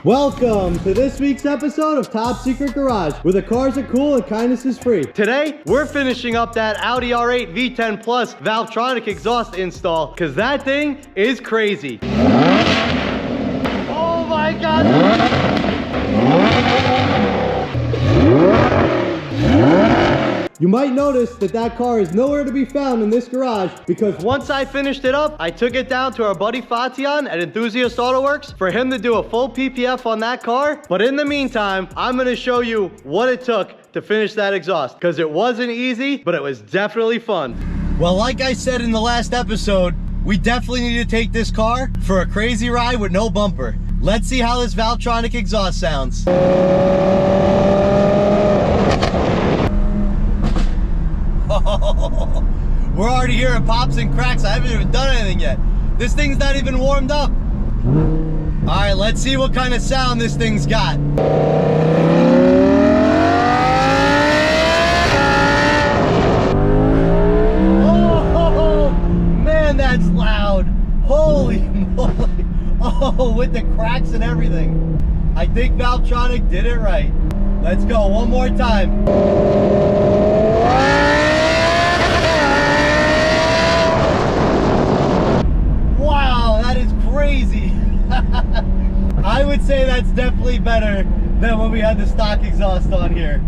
Welcome to this week's episode of Top Secret Garage, where the cars are cool and kindness is free. Today, we're finishing up that Audi R8 V10 Plus Valvetronic exhaust install, because that thing is crazy. Oh my God! You might notice that that car is nowhere to be found in this garage because once I finished it up, I took it down to our buddy Fatian at Enthusiast Auto Works for him to do a full PPF on that car. But in the meantime, I'm gonna show you what it took to finish that exhaust because it wasn't easy, but it was definitely fun. Well, like I said in the last episode, we definitely need to take this car for a crazy ride with no bumper. Let's see how this Valvetronic exhaust sounds. We're already hearing pops and cracks. I haven't even done anything yet. This thing's not even warmed up. All right, let's see what kind of sound this thing's got. Oh, man, that's loud. Holy moly. Oh, with the cracks and everything. I think Valvetronic did it right. Let's go one more time. Crazy. I would say that's definitely better than when we had the stock exhaust on here.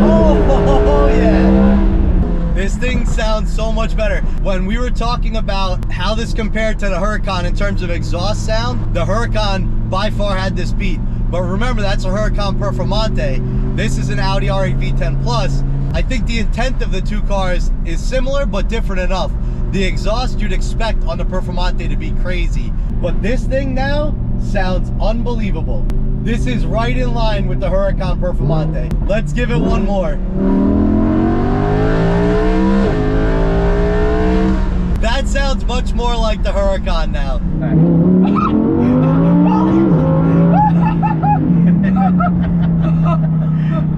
Oh yeah. This thing sounds so much better. When we were talking about how this compared to the Huracan in terms of exhaust sound, the Huracan by far had this beat. But remember, that's a Huracan Performante. This is an Audi R8 V10 Plus. I think the intent of the two cars is similar, but different enough. The exhaust you'd expect on the Performante to be crazy, but this thing now sounds unbelievable. This is right in line with the Huracan Performante. Let's give it one more. That sounds much more like the Huracan now.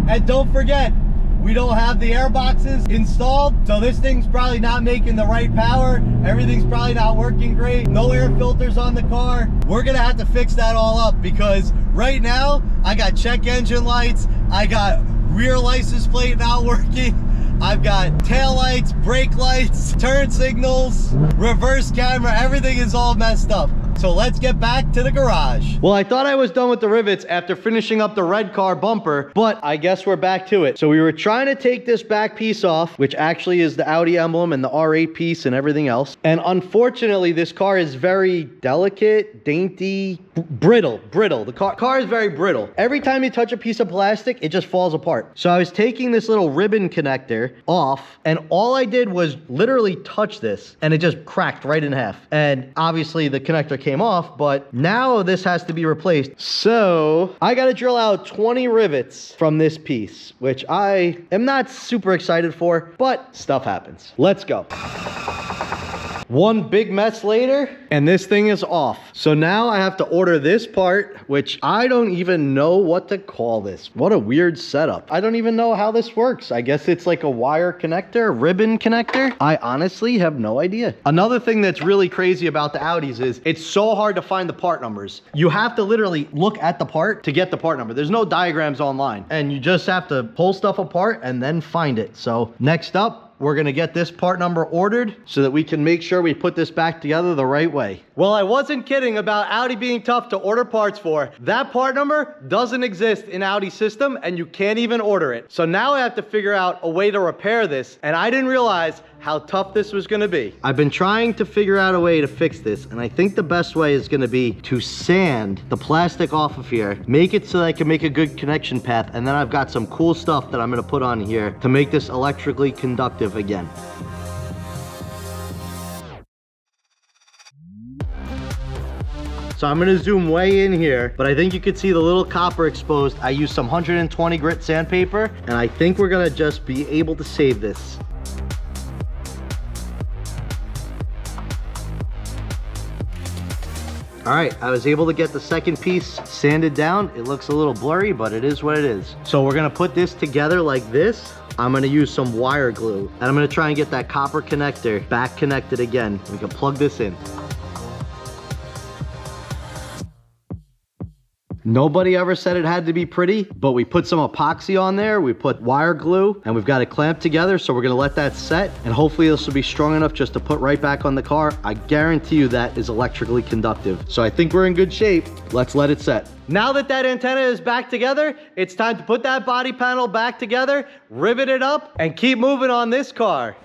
And don't forget, we don't have the air boxes installed, so this thing's probably not making the right power. Everything's probably not working great. No air filters on the car. We're gonna have to fix that all up because right now, I got check engine lights, I got rear license plate not working, I've got tail lights, brake lights, turn signals, reverse camera, everything is all messed up. So let's get back to the garage. Well, I thought I was done with the rivets after finishing up the red car bumper, but I guess we're back to it. So we were trying to take this back piece off, which actually is the Audi emblem and the R8 piece and everything else. And unfortunately, this car is very delicate, dainty, brittle. The car is very brittle. Every time you touch a piece of plastic, it just falls apart. So I was taking this little ribbon connector off, and all I did was literally touch this, and it just cracked right in half. And obviously, the connector came off, but now this has to be replaced. So I got to drill out 20 rivets from this piece, which I am not super excited for, but stuff happens. Let's go. One big mess later, and this thing is off. So now I have to order this part, which I don't even know what to call this. What a weird setup. I don't even know how this works. I guess it's like a wire connector, ribbon connector. I honestly have no idea. Another thing that's really crazy about the Audis is it's so hard to find the part numbers. You have to literally look at the part to get the part number. There's no diagrams online, and you just have to pull stuff apart and then find it. So next up, we're gonna get this part number ordered so that we can make sure we put this back together the right way. Well, I wasn't kidding about Audi being tough to order parts for. That part number doesn't exist in Audi's system, and you can't even order it. So now I have to figure out a way to repair this, and I didn't realize how tough this was gonna be. I've been trying to figure out a way to fix this, and I think the best way is gonna be to sand the plastic off of here, make it so that I can make a good connection path, and then I've got some cool stuff that I'm gonna put on here to make this electrically conductive again. So I'm gonna zoom way in here, but I think you could see the little copper exposed. I used some 120 grit sandpaper, and I think we're gonna just be able to save this. All right, I was able to get the second piece sanded down. It looks a little blurry, but it is what it is. So we're gonna put this together like this. I'm gonna use some wire glue, and I'm gonna try and get that copper connector back connected again. We can plug this in. Nobody ever said it had to be pretty, but we put some epoxy on there, we put wire glue, and we've got it clamped together, so we're gonna let that set, and hopefully this will be strong enough just to put right back on the car. I guarantee you that is electrically conductive. So I think we're in good shape. Let's let it set. Now that that antenna is back together, it's time to put that body panel back together, rivet it up, and keep moving on this car.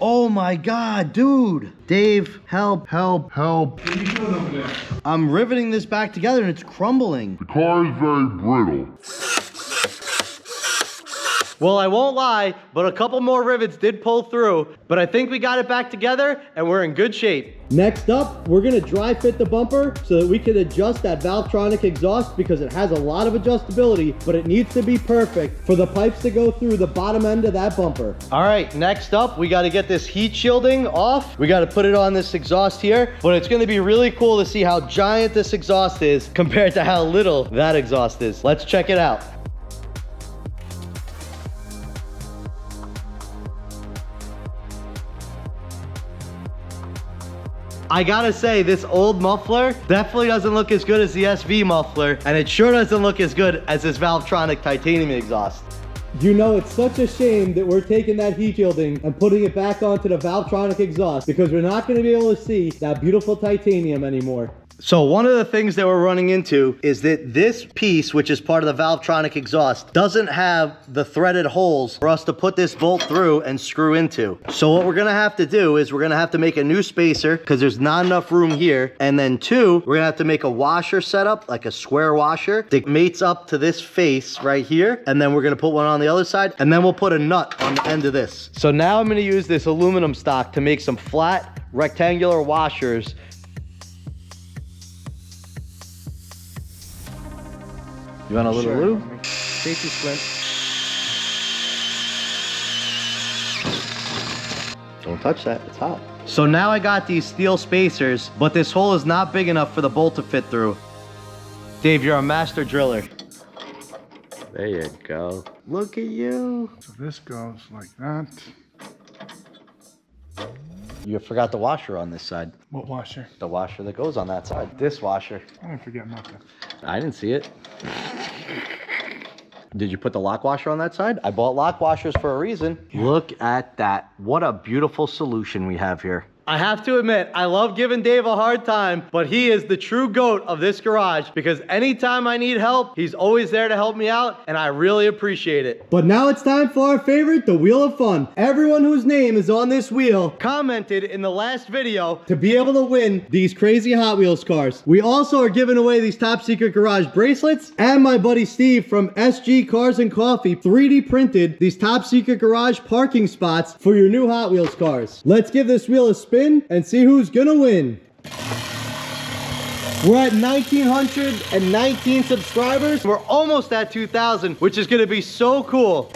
Oh my God, dude. Dave, help, help, help. What are you doing over there? I'm riveting this back together and it's crumbling. The car is very brittle. Well, I won't lie, but a couple more rivets did pull through, but I think we got it back together and we're in good shape. Next up, we're gonna dry fit the bumper so that we can adjust that Valvetronic exhaust because it has a lot of adjustability, but it needs to be perfect for the pipes to go through the bottom end of that bumper. All right, next up, we gotta get this heat shielding off. We gotta put it on this exhaust here, but it's gonna be really cool to see how giant this exhaust is compared to how little that exhaust is. Let's check it out. I gotta say, this old muffler definitely doesn't look as good as the SV muffler, and it sure doesn't look as good as this Valvetronic titanium exhaust. You know, it's such a shame that we're taking that heat shielding and putting it back onto the Valvetronic exhaust because we're not gonna be able to see that beautiful titanium anymore. So one of the things that we're running into is that this piece, which is part of the Valvetronic exhaust, doesn't have the threaded holes for us to put this bolt through and screw into. So what we're gonna have to do is we're gonna have to make a new spacer because there's not enough room here. And then two, we're gonna have to make a washer setup, like a square washer that mates up to this face right here. And then we're gonna put one on the other side, and then we'll put a nut on the end of this. So now I'm gonna use this aluminum stock to make some flat rectangular washers. You want a little lube? Safety splint. Don't touch that, it's hot. So now I got these steel spacers, but this hole is not big enough for the bolt to fit through. Dave, you're a master driller. There you go. Look at you. So this goes like that. You forgot the washer on this side. What washer? The washer that goes on that side. This washer. I didn't forget nothing. I didn't see it. Did you put the lock washer on that side? I bought lock washers for a reason. Yeah. Look at that. What a beautiful solution we have here. I have to admit, I love giving Dave a hard time, but he is the true GOAT of this garage because anytime I need help, he's always there to help me out, and I really appreciate it. But now it's time for our favorite, the Wheel of Fun. Everyone whose name is on this wheel commented in the last video to be able to win these crazy Hot Wheels cars. We also are giving away these Top Secret Garage bracelets, and my buddy Steve from SG Cars and Coffee 3D printed these Top Secret Garage parking spots for your new Hot Wheels cars. Let's give this wheel a spin and see who's gonna win. We're at 1,919 subscribers. We're almost at 2,000, which is gonna be so cool.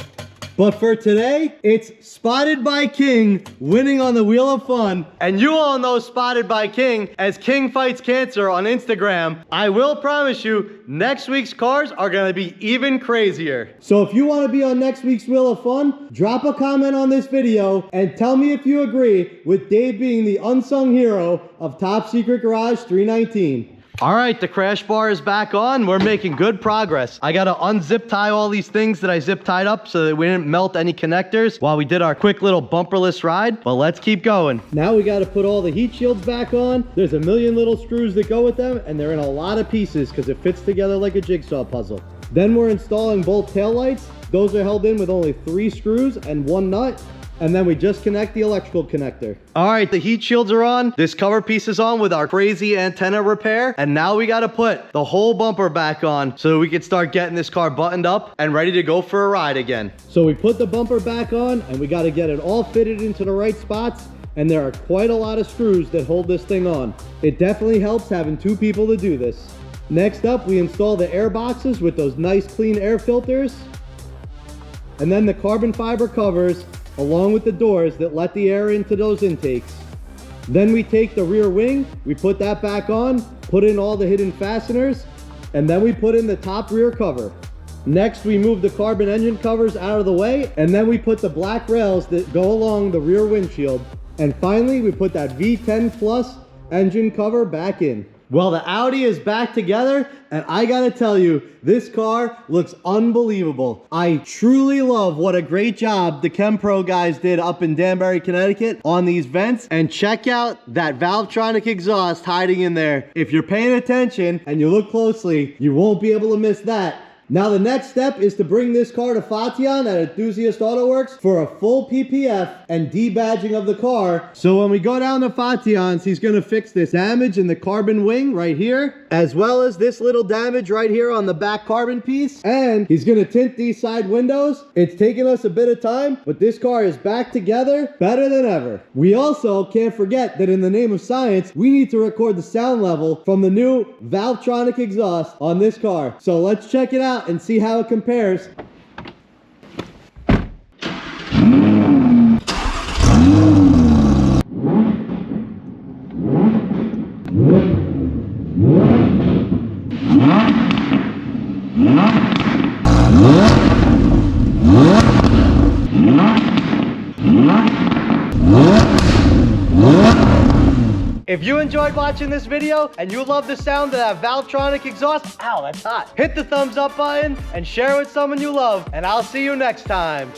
But for today, it's Spotted by King winning on the Wheel of Fun. And you all know Spotted by King as King Fights Cancer on Instagram. I will promise you, next week's cars are gonna be even crazier. So if you wanna be on next week's Wheel of Fun, drop a comment on this video and tell me if you agree with Dave being the unsung hero of Top Secret Garage 319. All right, the crash bar is back on. We're making good progress. I gotta unzip tie all these things that I zip tied up so that we didn't melt any connectors while we did our quick little bumperless ride, but let's keep going. Now we gotta put all the heat shields back on. There's a million little screws that go with them, and they're in a lot of pieces because it fits together like a jigsaw puzzle. Then we're installing both taillights. Those are held in with only 3 screws and 1 nut. And then we just connect the electrical connector. All right, the heat shields are on. This cover piece is on with our crazy antenna repair. And now we gotta put the whole bumper back on so we can start getting this car buttoned up and ready to go for a ride again. So we put the bumper back on and we gotta get it all fitted into the right spots. And there are quite a lot of screws that hold this thing on. It definitely helps having 2 people to do this. Next up, we install the air boxes with those nice clean air filters. And then the carbon fiber covers along with the doors that let the air into those intakes. Then we take the rear wing, we put that back on, put in all the hidden fasteners, and then we put in the top rear cover. Next, we move the carbon engine covers out of the way, and then we put the black rails that go along the rear windshield. And finally, we put that V10 Plus engine cover back in. Well, the Audi is back together, and I gotta tell you, this car looks unbelievable. I truly love what a great job the ChemPro guys did up in Danbury, Connecticut on these vents. And check out that Valvetronic exhaust hiding in there. If you're paying attention and you look closely, you won't be able to miss that. Now the next step is to bring this car to Fatian at Enthusiast Auto Works for a full PPF and debadging of the car. So when we go down to Fatian's, he's gonna fix this damage in the carbon wing right here, as well as this little damage right here on the back carbon piece. And he's gonna tint these side windows. It's taken us a bit of time, but this car is back together better than ever. We also can't forget that in the name of science, we need to record the sound level from the new Valvetronic exhaust on this car. So let's check it out and see how it compares. If you enjoyed watching this video and you love the sound of that Valvetronic exhaust, ow, that's hot. Hit the thumbs up button and share with someone you love, and I'll see you next time.